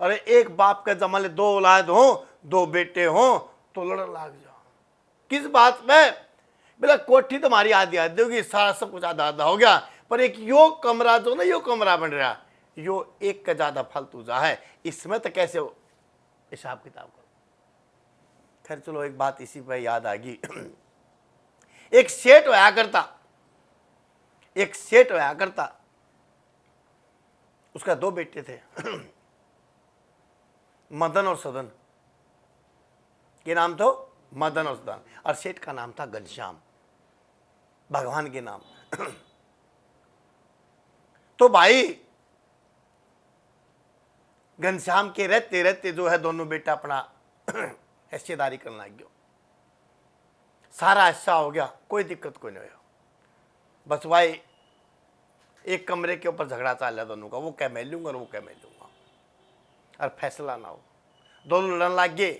अरे एक बाप के जमाने दो औलाद हो, दो बेटे हो तो लड़न लाग जाओ किस बात पे? बोला कोठी तुम्हारी आधी आधी होगी, सारा सब कुछ आधा आधा हो गया, पर एक यो कमरा जो ना यो कमरा बन रहा, यो एक का ज्यादा फालतू जा है, इसमें तो कैसे हो हिसाब किताब करो। खैर चलो एक बात इसी पे याद आ गई। एक सेठ होया करता, एक सेठ होया करता, उसका दो बेटे थे, मदन और सदन। के नाम तो मदन और सदन, और सेठ का नाम था घनश्याम, भगवान के नाम। तो भाई घनश्याम के रहते रहते जो है दोनों बेटा अपना हिस्सेदारी करने लग गयो। सारा हिस्सा हो गया, कोई दिक्कत कोई नहीं हो। बस भाई एक कमरे के ऊपर झगड़ा चल रहा दोनों का, वो क्या मैं लूंगा और वो क्या मैं लूंगा, और फैसला ना हो, दोनों लड़न लग गए।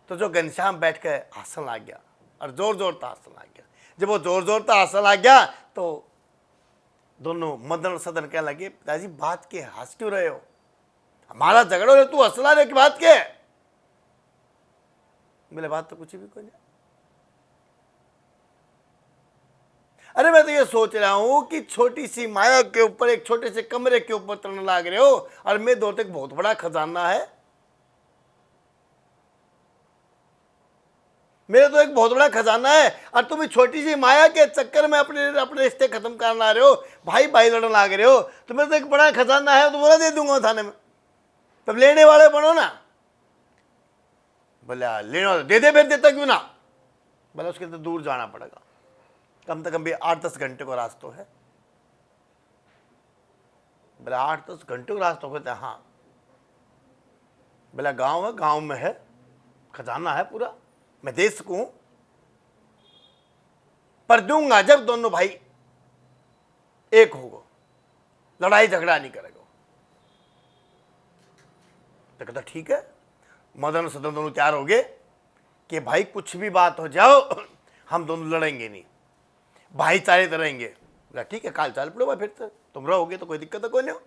तो जो घनश्याम बैठ के हंसन लग गया, और जोर जोर से हंसन लग गया। जब वो जोर जोर से हंसन लग गया तो दोनों मदन और सदन कहने लगे, पिताजी बात के हंस क्यों रहे हो, हमारा झगड़ा हो तू हंसला रहे की बात के? बोले बात तो कुछ भी कोई नहीं। अरे मैं तो ये सोच रहा हूं कि छोटी सी माया के ऊपर, एक छोटे से कमरे के ऊपर तड़ने लाग रहे हो, और मेरे दौर तक बहुत बड़ा खजाना है, मेरे तो एक बहुत बड़ा खजाना है, और तुम छोटी सी माया के चक्कर में अपने अपने रिश्ते खत्म करना रहे हो, भाई भाई लड़ने लाग रहे हो। तुम्हें तो एक बड़ा खजाना है, तो बोला दे दूंगा थाने में, तब लेने वाले बनो ना। बोले लेने वाले दे दे, फिर देता क्यों ना? बोले उसके तो दूर जाना पड़ेगा, कम से कम भी 8-10 घंटे का रास्ता है। बोला 8-10 घंटे का रास्ता होता है? हाँ। बोला गांव है, गांव में है, खजाना है पूरा, मैं दे सकूं, पर दूंगा जब दोनों भाई एक होगो, लड़ाई झगड़ा नहीं करेगा। तो कहता ठीक है। मदन सदन दोनों तैयार हो गए कि भाई कुछ भी बात हो जाओ हम दोनों लड़ेंगे नहीं, भाईचारे तो रहेंगे। बोला ठीक है, काल चाल पड़ो भाई, फिर तो तुम रहोगे तो कोई दिक्कत तो कोई नहीं हो।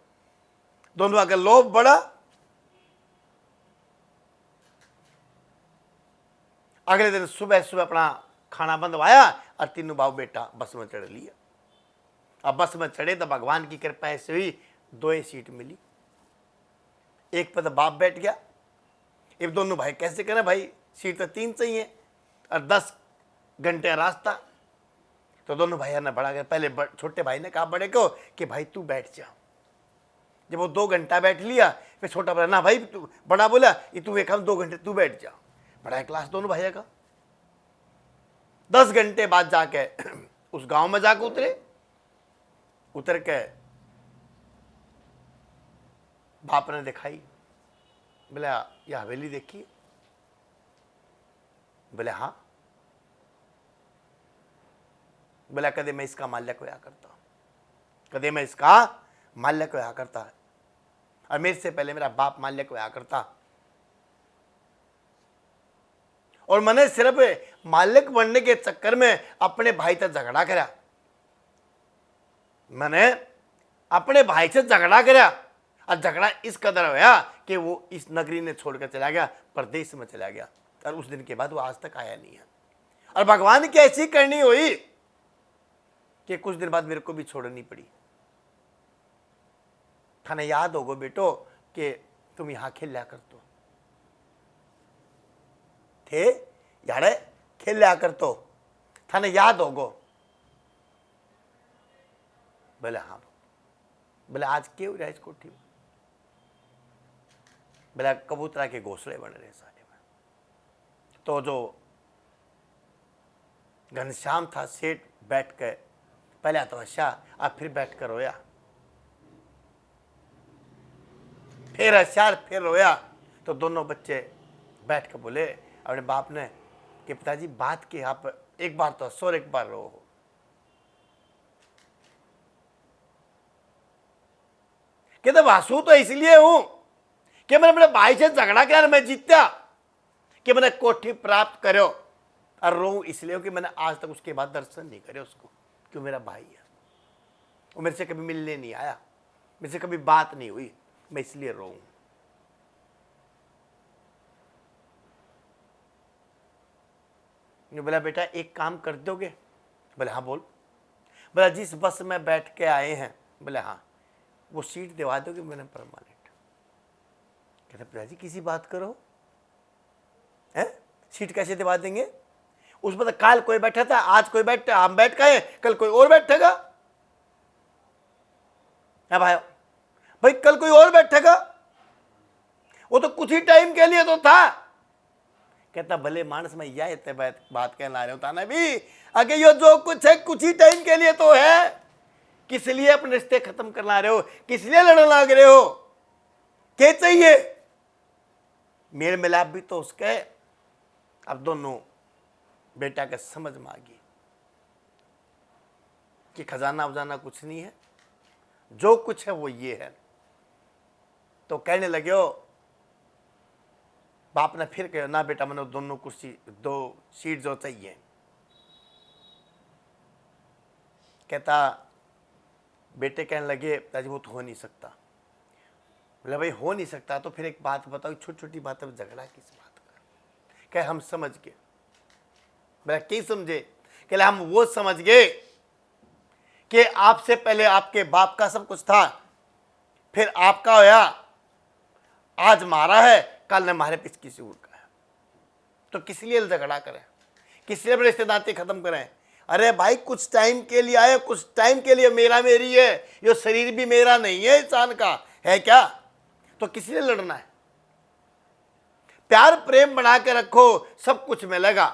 दोनों आकर लोभ बढ़ा, अगले दिन सुबह सुबह अपना खाना बंधवाया और तीनों बाबू बेटा बस में चढ़ लिया। अब बस में चढ़े तो भगवान की कृपा ऐसे हुई, 2 सीट मिली, एक पर तो बाप बैठ गया। अब दोनों भाई कैसे करें भाई, सीट तो 3 चाहिए और 10 घंटे रास्ता। तो दोनों भाइयों ने बड़ा, पहले छोटे भाई ने कहा बड़े को कि भाई तू बैठ जा। जब वो 2 घंटा बैठ लिया, फिर छोटा बोला ना भाई तू, बड़ा बोला ये तू एक हम 2 घंटे तू बैठ जा। बड़ा क्लास दोनों भाइयों का। 10 घंटे बाद जाके उस गांव में जाके उतर के बाप ने दिखाई, बोला यह हवेली देखी? बोले हाँ। बोला कदे मैं इसका माल्यक होया करता, कदे मैं इसका माल्यक होया करता, और मेरे से पहले मेरा बाप माल्यक होया करता, और मैंने सिर्फ मालिक बनने के चक्कर में अपने भाई से झगड़ा करा, मैंने अपने भाई से झगड़ा करा, और झगड़ा इस कदर होया कि वो इस नगरी ने छोड़कर चला गया, परदेश में चला गया, और उस दिन के बाद वो आज तक आया नहीं है। और भगवान की ऐसी करनी हुई कि कुछ दिन बाद मेरे को भी छोड़नी पड़ी। थाने याद होगो बेटो कि तुम यहां खेला कर तो थे, यारे खेला कर तो थाने याद होगो? बोले हाँ। बोले आज क्यों रहा इस कोठी में? बोला कबूतरा के घोंसले बन रहे सारे में। तो जो घनश्याम था सेठ बैठ के पहले तो हंसा और फिर बैठ कर रोया, फिर हंसा फिर रोया। तो दोनों बच्चे बैठ कर बोले अपने बाप ने कि पिताजी बात की आप एक बार तो हंसो और एक बार रो। कहते हंसू तो इसलिए हूं कि मैंने अपने भाई से झगड़ा किया, मैं जीता, कि मैंने कोठी प्राप्त करो, और रो इसलिए कि मैंने आज तक उसके बाद दर्शन नहीं करे उसको, क्यों मेरा भाई है, वो मेरे से कभी मिलने नहीं आया, मेरे से कभी बात नहीं हुई, मैं इसलिए रो। ने बोला बेटा एक काम कर दोगे? बोले हाँ बोल। बोला जिस बस में बैठ के आए हैं, बोले हाँ, वो सीट दिवा दोगे मैंने परमानेंट? कहते पिताजी किसी बात करो, है सीट कैसे दिवा देंगे? उसमें तो कल कोई बैठा था, आज कोई बैठा, हम बैठ गए, कल कोई और बैठेगा। भाई कल कोई और बैठेगा, वो तो कुछ ही टाइम के लिए तो था। कहता भले मानस में यह इतने बात कहना रहे होता ना भी, अगर ये जो कुछ है कुछ ही टाइम के लिए तो है, किस लिए अपने रिश्ते खत्म करना रहे हो, किस लिए लड़ने लग रहे हो, क्या चाहिए? मेल मिलाप भी तो उसके। अब दोनों बेटा के समझ में आ गई कि खजाना वजाना कुछ नहीं है, जो कुछ है वो ये है। तो कहने लगे हो, बाप ने फिर कहा ना बेटा मैंने दोनों कुर्सी, दो सीट जो चाहिए। कहता बेटे कहने लगे पिताजी वो तो हो नहीं सकता। बोले भाई हो नहीं सकता तो फिर एक बात बताओ, छोटी छोटी बातों में झगड़ा किस बात का? कह हम समझ गए। बोला क्या समझे? कहले हम वो समझ गए कि आपसे पहले आपके बाप का सब कुछ था, फिर आपका होया, आज मारा है, कल ने मारे पिछ किसी और का है, तो किस लिए झगड़ा करें, किस लिए अपने रिश्तेदारी खत्म करें? अरे भाई कुछ टाइम के लिए आए, कुछ टाइम के लिए मेरा मेरी है, ये शरीर भी मेरा नहीं है, इंसान का है क्या? तो किस लिए लड़ना है? प्यार प्रेम बना के रखो, सब कुछ मिलेगा।